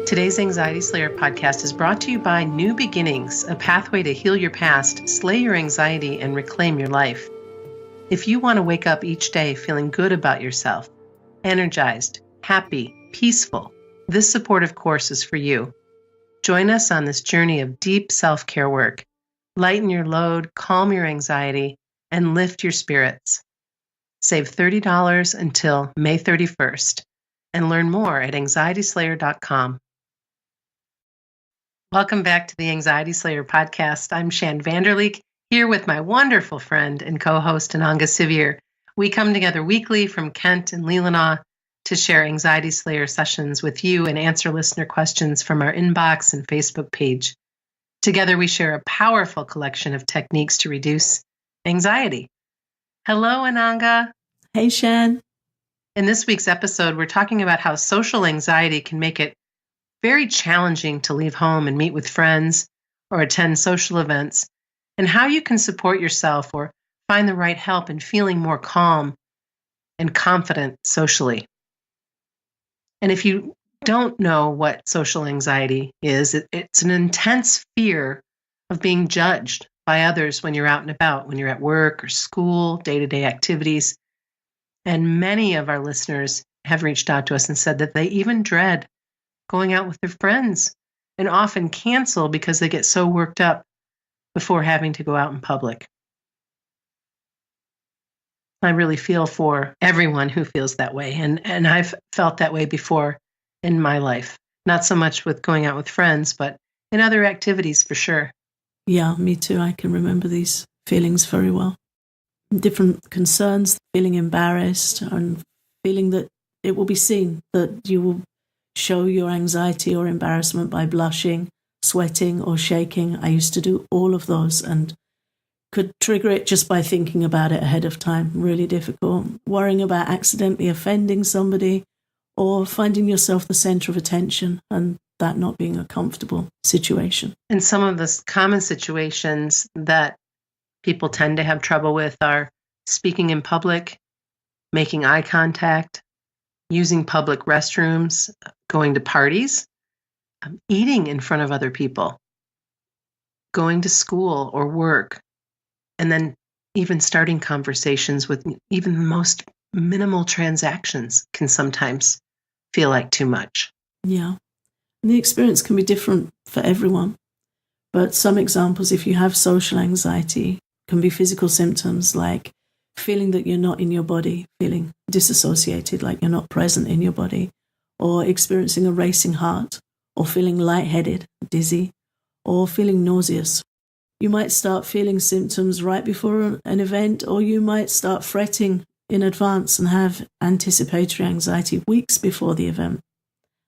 Today's Anxiety Slayer podcast is brought to you by New Beginnings, a pathway to heal your past, slay your anxiety, and reclaim your life. If you want to wake up each day feeling good about yourself, energized, happy, peaceful, this supportive course is for you. Join us on this journey of deep self-care work. Lighten your load, calm your anxiety, and lift your spirits. Save $30 until May 31st and learn more at anxietyslayer.com. Welcome back to the Anxiety Slayer podcast. I'm Shan Vanderleek, here with my wonderful friend and co-host Ananga Sivir. We come together weekly from Kent and Leelanau to share Anxiety Slayer sessions with you and answer listener questions from our inbox and Facebook page. Together we share a powerful collection of techniques to reduce anxiety. Hello, Ananga. Hey, Shan. In this week's episode, we're talking about how social anxiety can make it very challenging to leave home and meet with friends or attend social events, and how you can support yourself or find the right help in feeling more calm and confident socially. And if you don't know what social anxiety is, it's an intense fear of being judged by others when you're out and about, when you're at work or school, day-to-day activities. And many of our listeners have reached out to us and said that they even dread going out with their friends and often cancel because they get so worked up before having to go out in public. I really feel for everyone who feels that way. And I've felt that way before in my life. Not so much with going out with friends, but in other activities for sure. Yeah, me too. I can remember these feelings very well. Different concerns, feeling embarrassed and feeling that it will be seen, that you will show your anxiety or embarrassment by blushing, sweating, or shaking. I used to do all of those and could trigger it just by thinking about it ahead of time. Really difficult. Worrying about accidentally offending somebody or finding yourself the center of attention and that not being a comfortable situation. And some of the common situations that people tend to have trouble with are speaking in public, making eye contact, using public restrooms, going to parties, eating in front of other people, going to school or work, and then even starting conversations with even the most minimal transactions can sometimes feel like too much. Yeah. And the experience can be different for everyone. But some examples, if you have social anxiety, can be physical symptoms like feeling that you're not in your body, feeling disassociated, like you're not present in your body, or experiencing a racing heart, or feeling lightheaded, dizzy, or feeling nauseous. You might start feeling symptoms right before an event, or you might start fretting in advance and have anticipatory anxiety weeks before the event.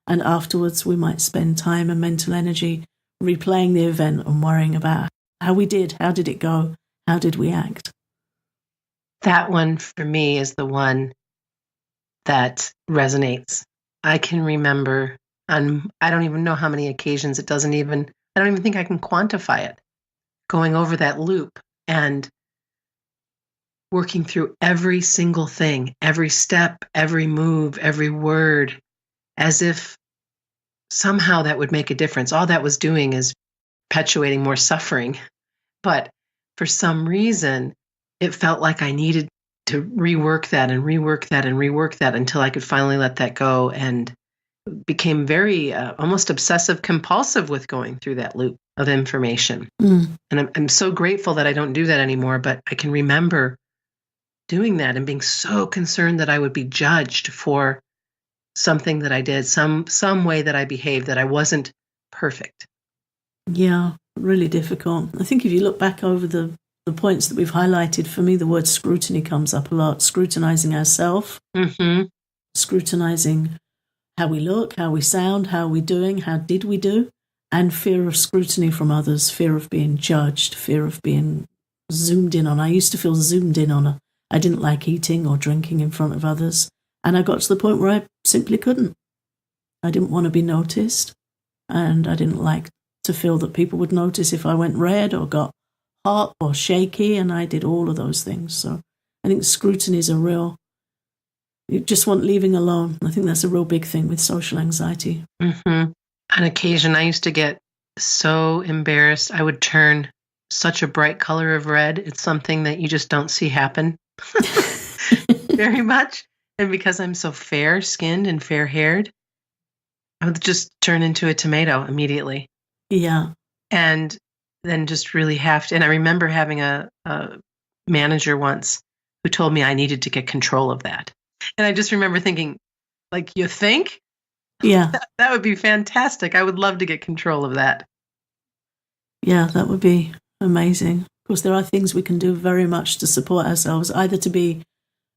And afterwards, we might spend time and mental energy replaying the event and worrying about how we did, how did it go, how did we act. That one for me is the one that resonates. I can remember on, I don't even know how many occasions, I don't even think I can quantify it, going over that loop and working through every single thing, every step, every move, every word, as if somehow that would make a difference. All that was doing is perpetuating more suffering. But for some reason, it felt like I needed to rework that and rework that and rework that until I could finally let that go, and became very almost obsessive compulsive with going through that loop of information. And I'm so grateful that I don't do that anymore, but I can remember doing that and being so concerned that I would be judged for something that I did, some way that I behaved, that I wasn't perfect. Yeah, really difficult. I think if you look back over the points that we've highlighted, for me, the word scrutiny comes up a lot. Scrutinizing ourselves, scrutinizing how we look, how we sound, how we're doing, how did we do, and fear of scrutiny from others, fear of being judged, fear of being zoomed in on. I used to feel zoomed in on. I didn't like eating or drinking in front of others, and I got to the point where I simply couldn't. I didn't want to be noticed, and I didn't like to feel that people would notice if I went red or got hot or shaky, and I did all of those things. So I think scrutiny is you just want leaving alone. I think that's a real big thing with social anxiety. On occasion, I used to get so embarrassed. I would turn such a bright color of red. It's something that you just don't see happen very much. And because I'm so fair skinned and fair haired, I would just turn into a tomato immediately. Yeah. And then just really have to. And I remember having a manager once who told me I needed to get control of that. And I just remember thinking, like, you think? Yeah. That would be fantastic. I would love to get control of that. Yeah, that would be amazing. Of course, there are things we can do very much to support ourselves, either to be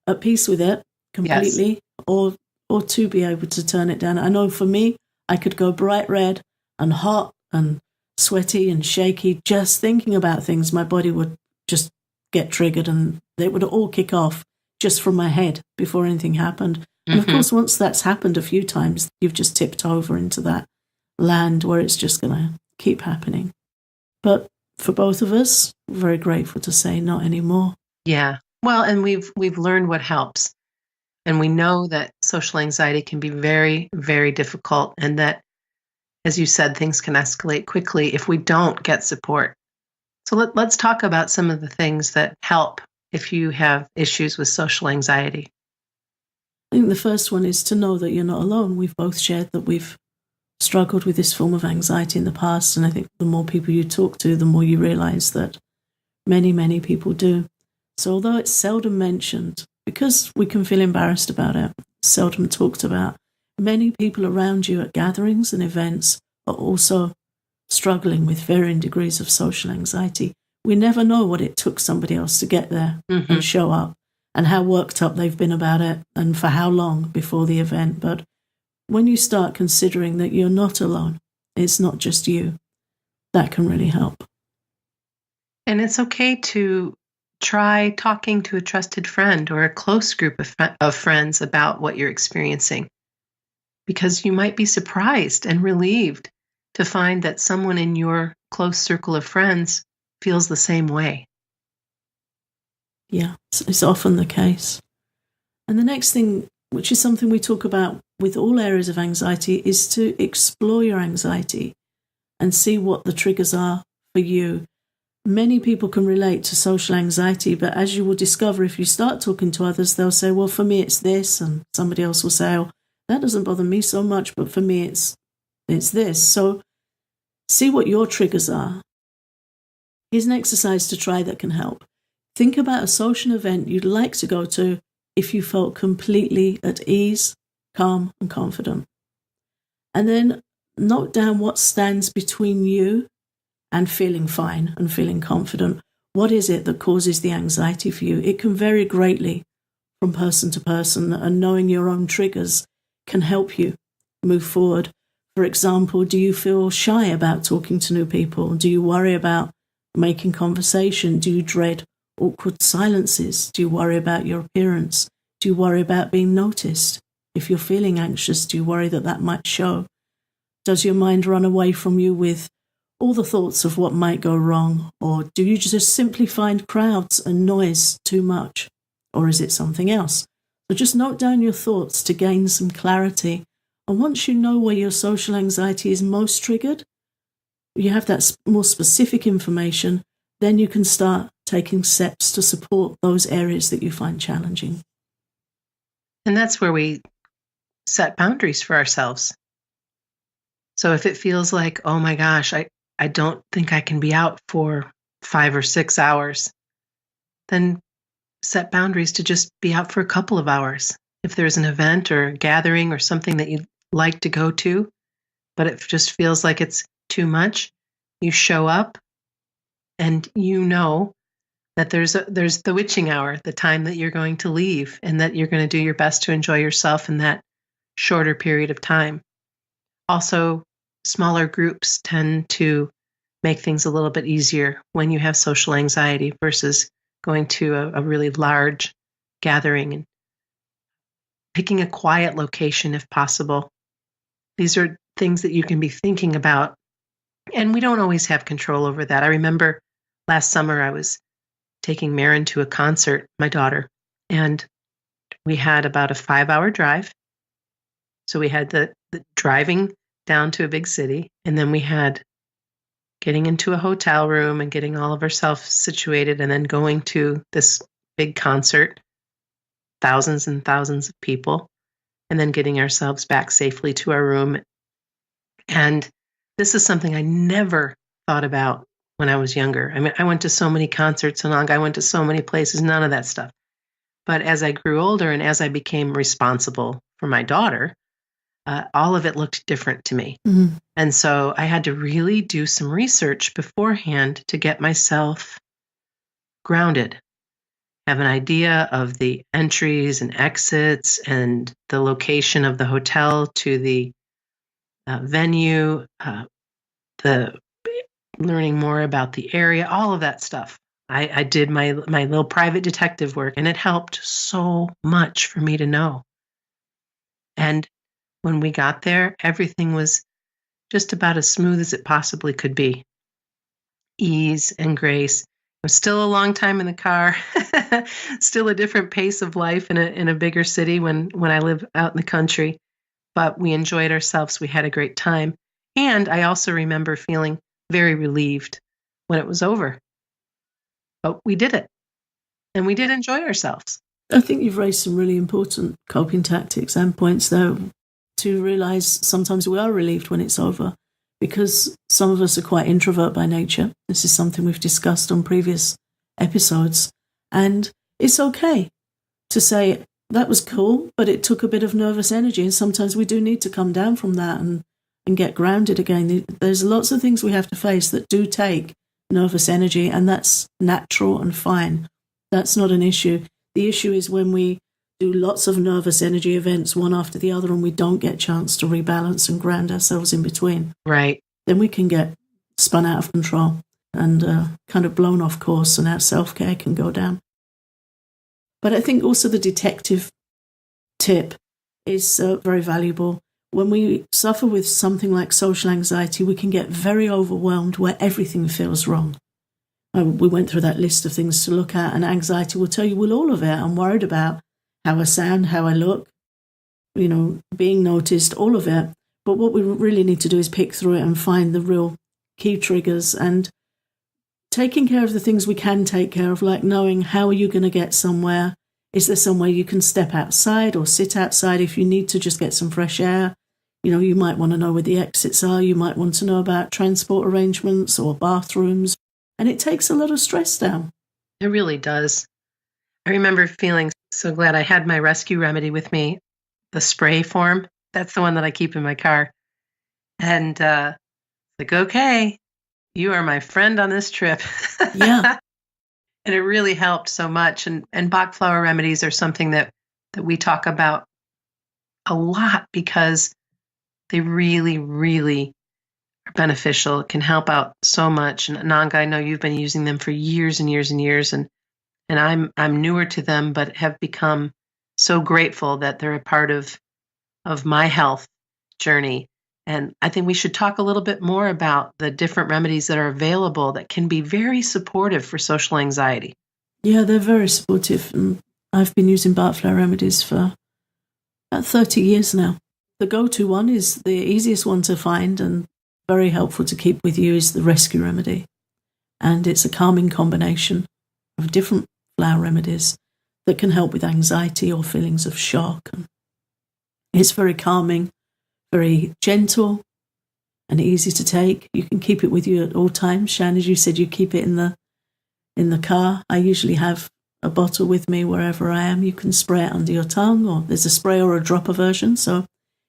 at peace with it Yes. completely or to be able to turn it down. I know for me, I could go bright red and hot and sweaty and shaky just thinking about things. My body would just get triggered and it would all kick off just from my head before anything happened. And of course, once that's happened a few times, you've just tipped over into that land where it's just going to keep happening. But for both of us, we're very grateful to say not anymore. Yeah. Well, and we've learned what helps. And we know that social anxiety can be very, very difficult, and that, as you said, things can escalate quickly if we don't get support. So let's talk about some of the things that help if you have issues with social anxiety. I think the first one is to know that you're not alone. We've both shared that we've struggled with this form of anxiety in the past, and I think the more people you talk to, the more you realize that many, many people do. So although it's seldom mentioned, because we can feel embarrassed about it, seldom talked about, many people around you at gatherings and events are also struggling with varying degrees of social anxiety. We never know what it took somebody else to get there and show up, and how worked up they've been about it and for how long before the event. But when you start considering that you're not alone, it's not just you, that can really help. And it's okay to try talking to a trusted friend or a close group of friends about what you're experiencing, because you might be surprised and relieved to find that someone in your close circle of friends feels the same way. Yeah, it's often the case. And the next thing, which is something we talk about with all areas of anxiety, is to explore your anxiety and see what the triggers are for you. Many people can relate to social anxiety, but as you will discover, if you start talking to others, they'll say, well, for me, it's this. And somebody else will say, oh, that doesn't bother me so much, but for me, it's this. So see what your triggers are. Here's an exercise to try that can help. Think about a social event you'd like to go to if you felt completely at ease, calm, and confident. And then note down what stands between you and feeling fine and feeling confident. What is it that causes the anxiety for you? It can vary greatly from person to person, and knowing your own triggers can help you move forward. For example, do you feel shy about talking to new people? Do you worry about making conversation? Do you dread awkward silences? Do you worry about your appearance? Do you worry about being noticed? If you're feeling anxious, do you worry that that might show? Does your mind run away from you with all the thoughts of what might go wrong? Or do you just simply find crowds and noise too much? Or is it something else? So just note down your thoughts to gain some clarity. And once you know where your social anxiety is most triggered, you have that more specific information, then you can start taking steps to support those areas that you find challenging. And that's where we set boundaries for ourselves. So if it feels like, oh my gosh, I don't think I can be out for 5 or 6 hours, then set boundaries to just be out for a couple of hours. If there's an event or a gathering or something that you'd like to go to, but it just feels like it's too much, you show up and you know that there's the witching hour, the time that you're going to leave, and that you're going to do your best to enjoy yourself in that shorter period of time. Also, smaller groups tend to make things a little bit easier when you have social anxiety versus going to a really large gathering, and picking a quiet location if possible. These are things that you can be thinking about, and we don't always have control over that. I remember last summer I was taking Marin to a concert, my daughter, and we had about a 5-hour drive. So we had the driving down to a big city. And then we had getting into a hotel room and getting all of ourselves situated and then going to this big concert, thousands and thousands of people, and then getting ourselves back safely to our room. And this is something I never thought about when I was younger. I mean, I went to so many concerts and I went to so many places, none of that stuff. But as I grew older and as I became responsible for my daughter, all of it looked different to me. Mm-hmm. And so I had to really do some research beforehand to get myself grounded, have an idea of the entries and exits and the location of the hotel to the venue, the learning more about the area, all of that stuff. I did my little private detective work, and it helped so much for me to know. And when we got there, everything was just about as smooth as it possibly could be. Ease and grace. It was still a long time in the car, still a different pace of life in a bigger city when I live out in the country. But we enjoyed ourselves. We had a great time. And I also remember feeling very relieved when it was over. But we did it, and we did enjoy ourselves. I think you've raised some really important coping tactics and points there to realise sometimes we are relieved when it's over, because some of us are quite introvert by nature. This is something we've discussed on previous episodes. And it's okay to say, that was cool, but it took a bit of nervous energy. And sometimes we do need to come down from that and get grounded again. There's lots of things we have to face that do take nervous energy, and that's natural and fine. That's not an issue. The issue is when we do lots of nervous energy events one after the other and we don't get a chance to rebalance and ground ourselves in between. Right. Then we can get spun out of control and kind of blown off course, and our self-care can go down. But I think also the detective tip is very valuable. When we suffer with something like social anxiety, we can get very overwhelmed where everything feels wrong. We went through that list of things to look at, and anxiety will tell you, well, all of it. I'm worried about how I sound, how I look, being noticed, all of it. But what we really need to do is pick through it and find the real key triggers, and taking care of the things we can take care of, like knowing how are you going to get somewhere. Is there somewhere you can step outside or sit outside if you need to just get some fresh air? You might want to know where the exits are. You might want to know about transport arrangements or bathrooms. And it takes a lot of stress down. It really does. I remember feeling so glad I had my rescue remedy with me, the spray form. That's the one that I keep in my car. And like, okay, you are my friend on this trip. Yeah. And it really helped so much. And Bach flower remedies are something that we talk about a lot because they really, really are beneficial. It can help out so much. And Nanga, I know you've been using them for years and years and years, and I'm newer to them, but have become so grateful that they're a part of my health journey. And I think we should talk a little bit more about the different remedies that are available that can be very supportive for social anxiety. Yeah, they're very supportive. And I've been using Bach flower remedies for about 30 years now. The go-to one is the easiest one to find and very helpful to keep with you is the rescue remedy. And it's a calming combination of different flower remedies that can help with anxiety or feelings of shock. And it's very calming, very gentle and easy to take. You can keep it with you at all times. Shan, as you said, you keep it in the car. I usually have a bottle with me wherever I am. You can spray it under your tongue, or there's a spray or a dropper version. So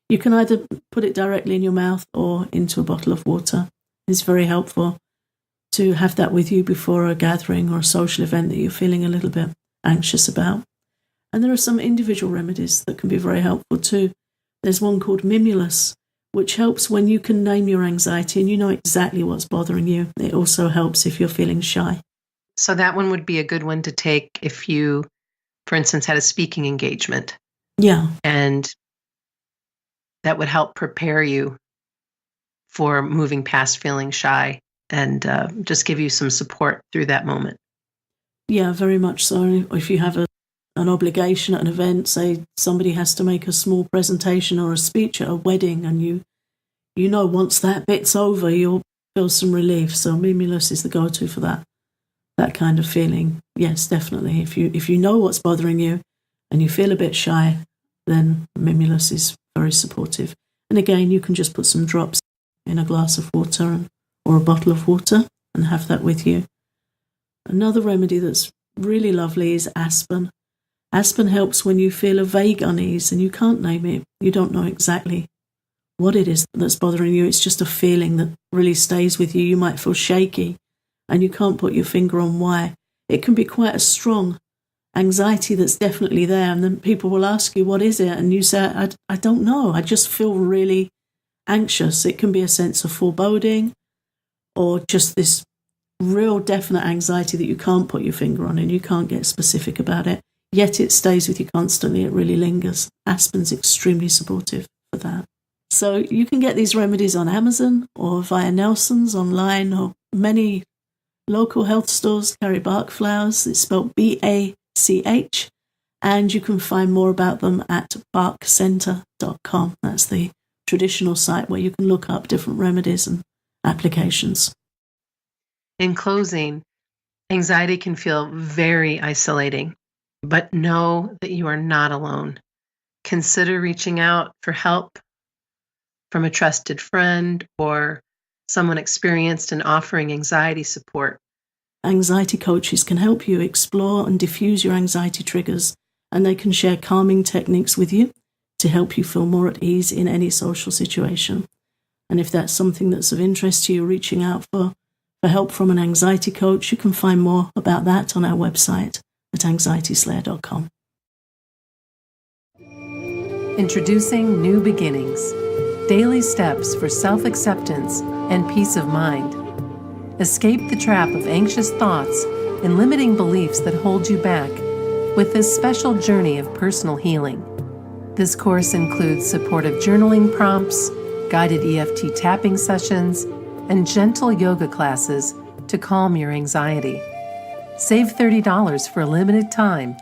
you can either put it directly in your mouth or into a bottle of water. It's very helpful to have that with you before a gathering or a social event that you're feeling a little bit anxious about. And there are some individual remedies that can be very helpful too. There's one called Mimulus, which helps when you can name your anxiety and you know exactly what's bothering you. It also helps if you're feeling shy. So that one would be a good one to take if you, for instance, had a speaking engagement. Yeah. And that would help prepare you for moving past feeling shy and just give you some support through that moment. Yeah, very much so. If you have an obligation at an event, say somebody has to make a small presentation or a speech at a wedding, and you once that bit's over, you'll feel some relief. So Mimulus is the go-to for that kind of feeling. Yes, definitely. If you know what's bothering you and you feel a bit shy, then Mimulus is very supportive. And again, you can just put some drops in a glass of water or a bottle of water and have that with you. Another remedy that's really lovely is aspen. Aspen helps when you feel a vague unease and you can't name it. You don't know exactly what it is that's bothering you. It's just a feeling that really stays with you. You might feel shaky and you can't put your finger on why. It can be quite a strong anxiety that's definitely there. And then people will ask you, what is it? And you say, I don't know. I just feel really anxious. It can be a sense of foreboding or just this real definite anxiety that you can't put your finger on and you can't get specific about it. Yet it stays with you constantly. It really lingers. Aspen's extremely supportive for that. So you can get these remedies on Amazon or via Nelson's online, or many local health stores carry Bach flowers. It's spelled BACH, and you can find more about them at bachcenter.com. That's the traditional site where you can look up different remedies and applications. In closing, anxiety can feel very isolating, but know that you are not alone. Consider reaching out for help from a trusted friend or someone experienced in offering anxiety support. Anxiety coaches can help you explore and diffuse your anxiety triggers, and they can share calming techniques with you to help you feel more at ease in any social situation. And if that's something that's of interest to you, reaching out for help from an anxiety coach, you can find more about that on our website at anxietyslayer.com. Introducing New Beginnings, daily steps for self-acceptance and peace of mind. Escape the trap of anxious thoughts and limiting beliefs that hold you back with this special journey of personal healing. This course includes supportive journaling prompts, guided EFT tapping sessions, and gentle yoga classes to calm your anxiety. Save $30 for a limited time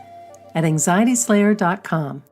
at anxietyslayer.com.